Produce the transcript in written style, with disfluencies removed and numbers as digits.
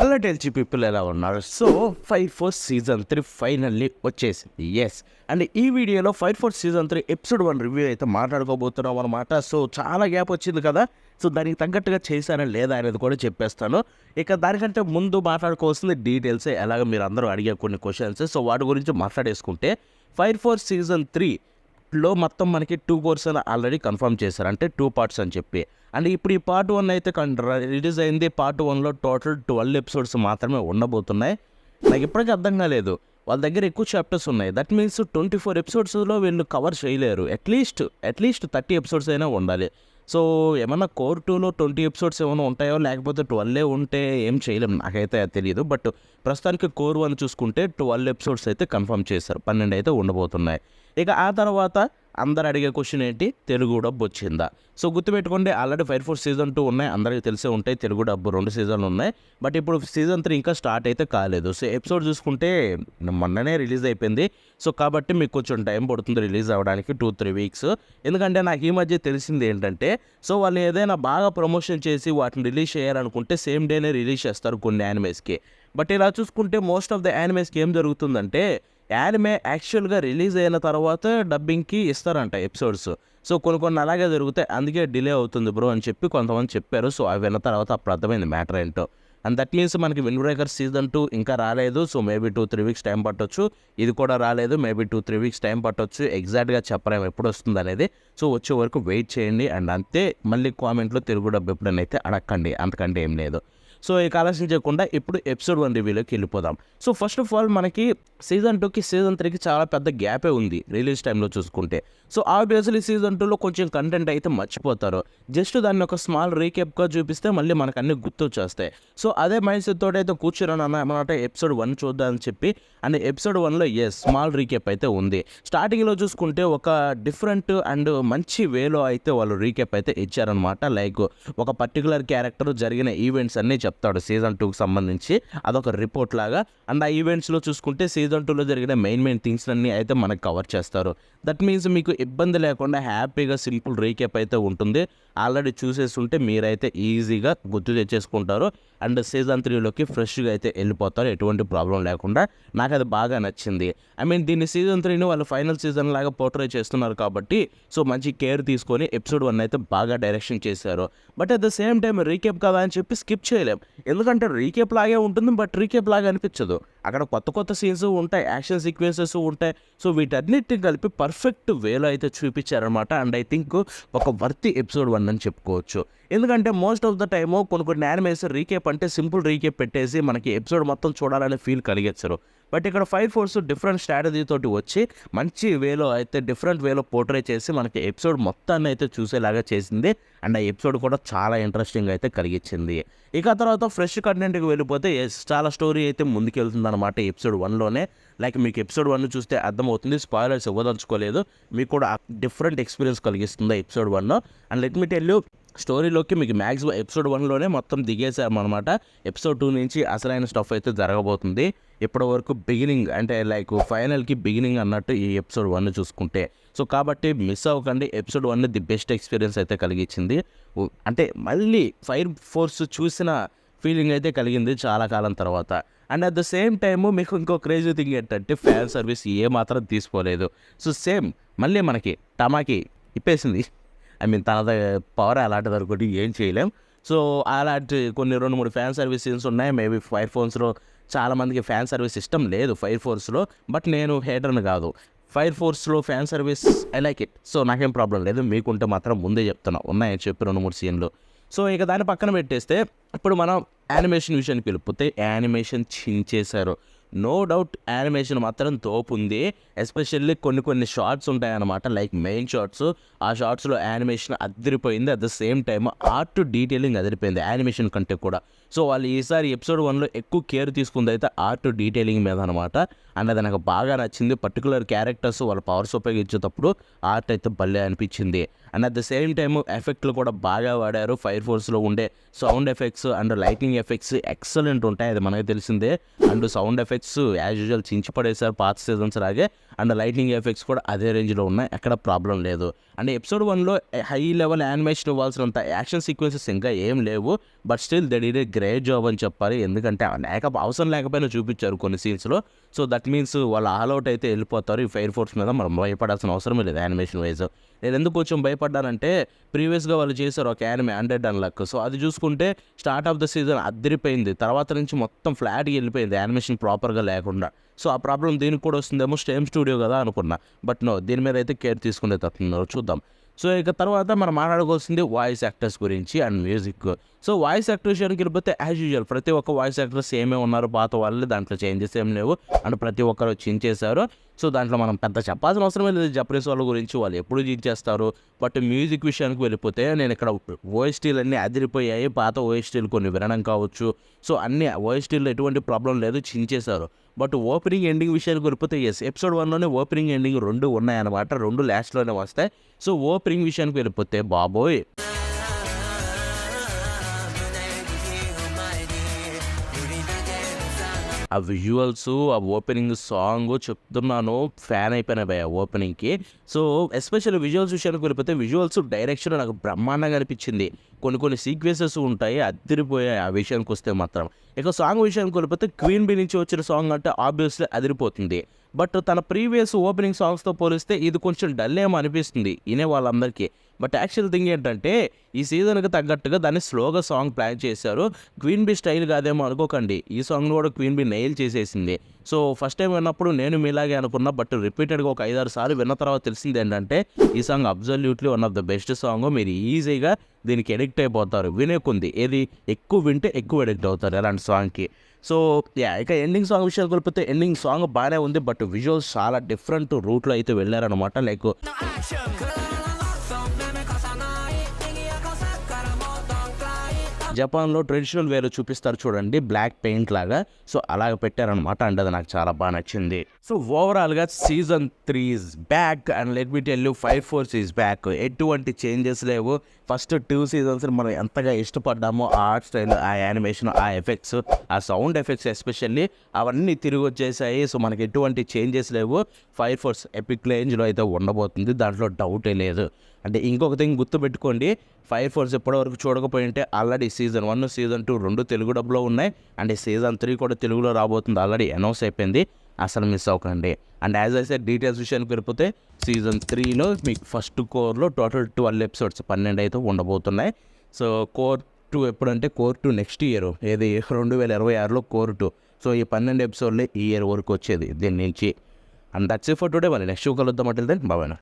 Hello టెల్చి people ఎలా ఉన్నారు? So fire force season 3 finally వచ్చేసింది. ఎస్, అండ్ ఈ వీడియోలో fire force season 3 episode 1 review అయితే మాట్లాడుకోబోతున్నాం అనమాట. సో చాలా గ్యాప్ వచ్చింది కదా, సో దానికి తగ్గట్టుగా చేశారా లేదా అనేది కూడా చెప్పేస్తాను. ఇక దానికంటే ముందు మాట్లాడుకోవాల్సింది డీటెయిల్స్, ఎలాగ మీరు అందరూ అడిగే కొన్ని క్వశ్చన్స్. సో వాటి గురించి మాట్లాడేసుకుంటే ఫైర్ ఫోర్స్ సీజన్ 3లో మొత్తం మనకి 2 కోర్స్ అని ఆల్రెడీ కన్ఫర్మ్ చేశారు, అంటే 2 పార్ట్స్ అని చెప్పి. అండ్ ఇప్పుడు ఈ పార్ట్ 1 అయితే రిలీజ్ అయింది. పార్ట్ 1లో టోటల్ 12 ఎపిసోడ్స్ మాత్రమే ఉండబోతున్నాయి. నాకు ఇప్పటికీ అర్థం కాలేదు, వాళ్ళ దగ్గర ఎక్కువ చాప్టర్స్ ఉన్నాయి. దట్ మీన్స్ 24 ఎపిసోడ్స్లో వీళ్ళు కవర్ చేయలేరు. అట్లీస్ట్ 30 ఎపిసోడ్స్ అయినా ఉండాలి. సో ఏమన్నా కోర్ 2లో 20 ఎపిసోడ్స్ ఏమైనా ఉంటాయో, లేకపోతే 12 ఉంటే ఏం చేయలేము, నాకైతే తెలియదు. బట్ ప్రస్తుతానికి కోర్ 1 చూసుకుంటే 12 ఎపిసోడ్స్ అయితే కన్ఫర్మ్ చేశారు, 12 అయితే ఉండబోతున్నాయి. ఇక ఆ తర్వాత అందరు అడిగే క్వశ్చన్ ఏంటి, తెలుగు డబ్బు వచ్చిందా? సో గుర్తుపెట్టుకోండి, ఆల్రెడీ ఫైర్ ఫోర్స్ సీజన్ 2 ఉన్నాయి, అందరికీ తెలిసే ఉంటాయి. తెలుగు డబ్బు 2 సీజన్లు ఉన్నాయి. బట్ ఇప్పుడు సీజన్ 3 ఇంకా స్టార్ట్ అయితే కాలేదు. సో ఎపిసోడ్ చూసుకుంటే మొన్ననే రిలీజ్ అయిపోయింది. సో కాబట్టి మీకు కొంచెం టైం పడుతుంది రిలీజ్ అవ్వడానికి, 2-3 వీక్స్. ఎందుకంటే నాకు ఈ మధ్య తెలిసింది ఏంటంటే, సో వాళ్ళు ఏదైనా బాగా ప్రమోషన్ చేసి వాటిని రిలీజ్ చేయాలనుకుంటే సేమ్ డేనే రిలీజ్ చేస్తారు కొన్ని యానిమేస్కి. బట్ ఇలా చూసుకుంటే మోస్ట్ ఆఫ్ ద యానిమేస్కి ఏం జరుగుతుందంటే, యానిమే యాక్చువల్గా రిలీజ్ అయిన తర్వాత డబ్బింగ్కి ఇస్తారంట ఎపిసోడ్స్. సో కొన్ని అలాగే జరుగుతాయి, అందుకే డిలే అవుతుంది బ్రో అని చెప్పి కొంతమంది చెప్పారు. సో అవి విన్న తర్వాత అప్పుడు అర్థమైంది మ్యాటర్ ఏంటో. అండ్ దట్ మీన్స్ మనకి విండ్ బ్రేకర్ సీజన్ 2 ఇంకా రాలేదు. సో మేబీ 2-3 వీక్స్ టైం పట్టొచ్చు. ఇది కూడా రాలేదు, మేబీ 2-3 వీక్స్ టైం పట్టొచ్చు. ఎగ్జాక్ట్గా చెప్పలేము ఎప్పుడు వస్తుంది అనేది. సో వచ్చే వరకు వెయిట్ చేయండి. అండ్ అంతే, మళ్ళీ కామెంట్లో తెలుగు డబ్బు ఎప్పుడైనా అడగండి, అంతకంటే ఏం లేదు. సో ఇక ఆలోచించకుండా ఇప్పుడు ఎపిసోడ్ 1 రివ్యూలోకి వెళ్ళిపోదాం. సో ఫస్ట్ ఆఫ్ ఆల్ మనకి సీజన్ 2కి సీజన్ 3కి చాలా పెద్ద గ్యాపే ఉంది రిలీజ్ టైంలో చూసుకుంటే. సో ఆబ్వియస్లీ సీజన్ 2లో కొంచెం కంటెంట్ అయితే మర్చిపోతారు. జస్ట్ దాన్ని ఒక స్మాల్ రీక్యాప్గా చూపిస్తే మళ్ళీ మనకు అన్ని గుర్తొచ్చేస్తాయి. సో అదే మైండ్ సెట్ తోటి అయితే కూర్చున్నాను అన్నమాట, ఎపిసోడ్ 1 చూద్దామని చెప్పి. అండ్ ఎపిసోడ్ 1లో స్మాల్ రీక్యాప్ అయితే ఉంది. స్టార్టింగ్లో చూసుకుంటే ఒక డిఫరెంట్ అండ్ మంచి వేలో అయితే వాళ్ళు రీక్యాప్ అయితే ఇచ్చారనమాట. లైక్ ఒక పర్టికులర్ క్యారెక్టర్ జరిగిన ఈవెంట్స్ అన్నీ చెప్తాడు సీజన్ 2కి సంబంధించి, అదొక రిపోర్ట్ లాగా. అండ్ ఆ ఈవెంట్స్లో చూసుకుంటే సీజన్ 2లో జరిగిన మెయిన్ థింగ్స్ అన్నీ అయితే మనకు కవర్ చేస్తారు. దట్ మీన్స్ మీకు ఇబ్బంది లేకుండా హ్యాపీగా సింపుల్ రీక్యాప్ అయితే ఉంటుంది. ఆల్రెడీ చూసేస్తుంటే మీరైతే ఈజీగా గుర్తు తెచ్చేసుకుంటారు. అండ్ సీజన్ 3లోకి ఫ్రెష్గా అయితే వెళ్ళిపోతారు, ఎటువంటి ప్రాబ్లం లేకుండా. నాకు అది బాగా నచ్చింది. ఐ మీన్ దీన్ని సీజన్ 3ని వాళ్ళు ఫైనల్ సీజన్ లాగా పోర్ట్రే చేస్తున్నారు కాబట్టి, సో మంచి కేర్ తీసుకొని ఎపిసోడ్ 1 అయితే బాగా డైరెక్షన్ చేశారు. But at the same time recap కదా అని చెప్పి స్కిప్ చేయలేం, ఎందుకంటే రీక్యాప్ లాగే ఉంటుంది, బట్ రీక్యాప్ లాగా అనిపించదు. అక్కడ కొత్త సీన్స్ ఉంటాయి, యాక్షన్ సీక్వెన్సెస్ ఉంటాయి. సో వీటన్నిటిని కలిపి పర్ఫెక్ట్ వేలో అయితే చూపించారనమాట. అండ్ ఐ థింక్ ఒక వర్తి ఎపిసోడ్ 1 అని చెప్పుకోవచ్చు. ఎందుకంటే మోస్ట్ ఆఫ్ ద టైము కొన్ని యానిమేస్ రీకేప్ అంటే సింపుల్ రీకేప్ పెట్టేసి మనకి ఎపిసోడ్ మొత్తం చూడాలనే ఫీల్ కలిగించరు. బట్ ఇక్కడ ఫైర్ ఫోర్స్ డిఫరెంట్ స్ట్రాటజీ తోటి వచ్చి మంచి వేలో అయితే డిఫరెంట్ వేలో పోర్ట్రే చేసి మనకి ఎపిసోడ్ మొత్తాన్ని అయితే చూసేలాగా చేసింది. అండ్ ఆ ఎపిసోడ్ కూడా చాలా ఇంట్రెస్టింగ్ అయితే కలిగించింది. ఇక తర్వాత ఫ్రెష్ కంటెంట్కి వెళ్ళిపోతే చాలా స్టోరీ అయితే ముందుకెళ్తుంది అనమాట ఎపిసోడ్ 1లోనే. లైక్ మీకు ఎపిసోడ్ 1 చూస్తే అర్థమవుతుంది, స్పాయిలర్స్ ఇవ్వదలుచుకోలేదు, మీకు కూడా డిఫరెంట్ ఎక్స్పీరియన్స్ కలిగిస్తుంది episode 1. And let me tell you, స్టోరీలోకి మీకు మ్యాక్సిమం ఎపిసోడ్ 1లోనే మొత్తం దిగేసామన్నమాట. ఎపిసోడ్ 2 నుంచి అసలైన స్టఫ్ అయితే జరగబోతుంది. ఇప్పటి వరకు బిగినింగ్ అంటే లైక్ ఫైనల్కి బిగినింగ్ అన్నట్టు ఈ ఎపిసోడ్ 1 చూసుకుంటే. సో కాబట్టి మిస్ అవ్వకండి, ఎపిసోడ్ 1 ది బెస్ట్ ఎక్స్పీరియన్స్ అయితే కలిగించింది. అంటే మళ్ళీ ఫైర్ ఫోర్స్ చూసిన ఫీలింగ్ అయితే కలిగింది చాలా కాలం తర్వాత. And at the same time మీకు ఇంకో క్రేజీ థింగ్ ఏంటంటే ఫ్యాన్ సర్వీస్ ఏమాత్రం తీసుకోలేదు. సో సేమ్ మళ్ళీ మనకి టమాకి ఇప్పేసింది. ఐ మీన్ తన పవర్ అలాంటిది అనుకోండి, ఏం చేయలేం. సో అలాంటి కొన్ని 2-3 ఫ్యాన్ సర్వీస్ సీన్స్ ఉన్నాయి. మేబీ ఫైర్ ఫోర్స్లో చాలామందికి ఫ్యాన్ సర్వీస్ ఇష్టం లేదు ఫైర్ ఫోర్స్లో, బట్ నేను హేటర్ని కాదు. ఫైర్ ఫోర్స్లో fan service I like it. So నాకేం ప్రాబ్లం లేదు, మీకుంటే మాత్రం ముందే చెప్తున్నా, ఉన్నాయని చెప్పి 2-3 సీన్లు. సో ఇక దాన్ని పక్కన పెట్టేస్తే ఇప్పుడు మనం యానిమేషన్ విషయానికి వెళ్ళిపోతే యానిమేషన్ చించేశారు. నో డౌట్ యానిమేషన్ మాత్రం తోపు ఉంది. ఎస్పెషల్లీ కొన్ని షార్ట్స్ ఉంటాయన్నమాట, లైక్ మెయిన్ షార్ట్స్. ఆ షార్ట్స్లో యానిమేషన్ అదిరిపోయింది. At the same time art detailing అదిరిపోయింది యానిమేషన్ కంటే కూడా. సో వాళ్ళు ఈసారి ఎపిసోడ్ 1లో ఎక్కువ కేర్ తీసుకుంది అయితే ఆర్ట్ డీటెయిలింగ్ మీద అనమాట. అండ్ అది నాకు బాగా నచ్చింది. పర్టికులర్ క్యారెక్టర్స్ వాళ్ళ పవర్స్ ఉపయోగించేటప్పుడు ఆర్ట్ అయితే భలే అనిపించింది. And at the same time ఎఫెక్ట్లు కూడా బాగా వాడారు. ఫైర్ ఫోర్స్లో ఉండే sound effects and lighting effects excellent ఉంటాయి, అది మనకు తెలిసిందే. And sound effects as usual చించి పడేశారు పాత సీజన్స్ లాగే. అండ్ లైటింగ్ ఎఫెక్ట్స్ కూడా అదే రేంజ్లో ఉన్నాయి, ఎక్కడ ప్రాబ్లం లేదు. అండ్ ఎపిసోడ్ 1లో హై లెవెల్ యానిమేషన్ ఇవ్వాల్సినంత యాక్షన్ సీక్వెన్సెస్ ఇంకా ఏం లేవు, but still they did a great job అని చెప్పాలి. ఎందుకంటే అవసరం లేకపోయినా చూపించారు కొన్ని సీన్స్లో. సో దట్ మీన్స్ వాళ్ళు ఆల్ అవుట్ అయితే వెళ్ళిపోతారు. ఈ ఫైర్ ఫోర్స్ మీద మనం భయపడాల్సిన అవసరమే లేదు యానిమేషన్ వైజ్. నేను ఎందుకు కొంచెం భయపడ్డానంటే ప్రీవియస్గా వాళ్ళు చేశారు ఒక యానిమే 100 అన్లక్. సో అది చూసుకుంటే స్టార్ట్ ఆఫ్ ద సీజన్ అదిరిపోయింది, తర్వాత నుంచి మొత్తం ఫ్లాట్గా వెళ్ళిపోయింది యానిమేషన్ ప్రాపర్గా లేకుండా. సో ఆ ప్రాబ్లం దీనికి కూడా వస్తుందేమో, స్టేమ్ స్టూడియో కదా అనుకున్నా, బట్ నో, దీని మీద అయితే కేర్ తీసుకునే తట్టున్నారు, చూద్దాం. సో ఇక తర్వాత మనం మాట్లాడుకోవాల్సింది వాయిస్ యాక్టర్స్ గురించి and music. So voice actor విషయానికి వెళ్ళిపోతే యాజ్ యూజువల్ ప్రతి ఒక్క వాయిస్ యాక్టర్స్ ఏమే ఉన్నారు, పాత వాళ్ళే, దాంట్లో చేంజెస్ ఏం లేవు అండ్ ప్రతి ఒక్కరు చించేశారు. సో దాంట్లో మనం పెద్ద చెప్పాల్సిన అవసరమే లేదు జపనీస్ వాళ్ళ గురించి, వాళ్ళు ఎప్పుడు చించేస్తారు. బట్ మ్యూజిక్ విషయానికి వెళ్ళిపోతే నేను ఇక్కడ ఓఎస్టీలు అన్నీ అదిరిపోయాయి, పాత ఓఎస్టీలు కొన్ని వినడం కావచ్చు. సో అన్ని ఓఎస్టీల్లో ఎటువంటి ప్రాబ్లం లేదు, చించేశారు. బట్ ఓపెనింగ్ ఎండింగ్ విషయానికి వెళ్ళిపోతే ఎపిసోడ్ 1లోనే ఓపెనింగ్ ఎండింగ్ 2 ఉన్నాయన్నమాట, 2 లాస్ట్లోనే వస్తాయి. సో ఓపెనింగ్ విషయానికి వెళ్ళిపోతే బాబోయ్, ఆ విజువల్స్, ఆ ఓపెనింగ్ సాంగ్ చెప్తున్నాను, ఫ్యాన్ అయిపోయినా భయ ఓపెనింగ్కి. సో ఎస్పెషల్లీ విజువల్స్ విషయానికి వెళ్ళిపోతే విజువల్స్ డైరెక్షన్ నాకు బ్రహ్మాండంగా అనిపించింది. కొన్ని సీక్వెన్సెస్ ఉంటాయి అదిరిపోయాయి ఆ విషయానికి వస్తే మాత్రం. ఇక సాంగ్ విషయానికి వెళ్ళిపోతే క్వీన్ బీ నుంచి వచ్చిన సాంగ్ అంటే ఆబ్వియస్లీ అదిరిపోతుంది. బట్ తన ప్రీవియస్ ఓపెనింగ్ సాంగ్స్తో పోలిస్తే ఇది కొంచెం డల్ ఏమో అనిపిస్తుంది వినే వాళ్ళందరికీ. బట్ యాక్చువల్ థింగ్ ఏంటంటే ఈ సీజన్కి తగ్గట్టుగా దాన్ని స్లోగా సాంగ్ ప్లాన్ చేశారు. క్వీన్ బీ స్టైల్ కాదేమో అనుకోకండి, ఈ సాంగ్ను కూడా క్వీన్ బీ నెయిల్ చేసేసింది. సో ఫస్ట్ టైం విన్నప్పుడు నేను మీలాగే అనుకున్నా, బట్ రిపీటెడ్గా ఒక 5-6 సార్లు విన్న తర్వాత తెలిసింది ఏంటంటే ఈ song absolutely one of the best song. మీరు ఈజీగా దీనికి ఎడిక్ట్ అయిపోతారు, వినే కొంది ఏది ఎక్కువ వింటే ఎక్కువ ఎడిక్ట్ అవుతారు అలాంటి సాంగ్కి. సో ఇక ఎండింగ్ సాంగ్ విషయానికి వెళ్ళిపోతే ఎండింగ్ సాంగ్ బాగానే ఉంది, బట్ విజువల్స్ చాలా డిఫరెంట్ రూట్లో అయితే వెళ్ళారనమాట. లైక్ జపాన్లో ట్రెడిషనల్ వేలో చూపిస్తారు చూడండి, బ్లాక్ పెయింట్ లాగా, సో అలాగ పెట్టారనమాట. అండ్ అది నాకు చాలా బాగా నచ్చింది. సో ఓవరాల్గా season 3 is back and let me tell you fire force is back. ఎటువంటి చేంజెస్ లేవు. ఫస్ట్ 2 సీజన్స్ మనం ఎంతగా ఇష్టపడ్డామో ఆ ఆర్ట్ స్టైల్, ఆ యానిమేషన్, ఆ ఎఫెక్ట్స్, ఆ సౌండ్ ఎఫెక్ట్స్ ఎస్పెషల్లీ అవన్నీ తిరిగి వచ్చేసాయి. సో మనకి ఎటువంటి చేంజెస్ లేవు. ఫైర్ ఫోర్స్ ఎపిక్ రేంజ్లో అయితే ఉండబోతుంది, దాంట్లో డౌటే లేదు. అంటే ఇంకొక థింగ్ గుర్తుపెట్టుకోండి, ఫైర్ ఫోర్స్ ఎప్పటివరకు చూడకపోయి ఉంటే ఆల్రెడీ సీజన్ 1, సీజన్ 2 2 తెలుగు డబ్లో ఉన్నాయి. అండ్ సీజన్ 3 కూడా తెలుగులో రాబోతుంది, ఆల్రెడీ అనౌన్స్ అయిపోయింది, అసలు మిస్ అవ్వకండి. And as I said details విషయానికి వెళ్ళిపోతే సీజన్ 3లో మీకు ఫస్ట్ కోర్లో టోటల్ 12 ఎపిసోడ్స్ 12 అయితే ఉండబోతున్నాయి. సో కోర్ 2 ఎప్పుడంటే కోర్ 2 నెక్స్ట్ ఇయర్, ఏది 2026లో కోర్ 2. సో ఈ 12 ఎపిసోడ్లే ఈ ఇయర్ వరకు వచ్చేది దీని నుంచి. And that's it for today. మళ్ళీ నెక్స్ట్ కలుద్దాం అంటే బాబాయ్.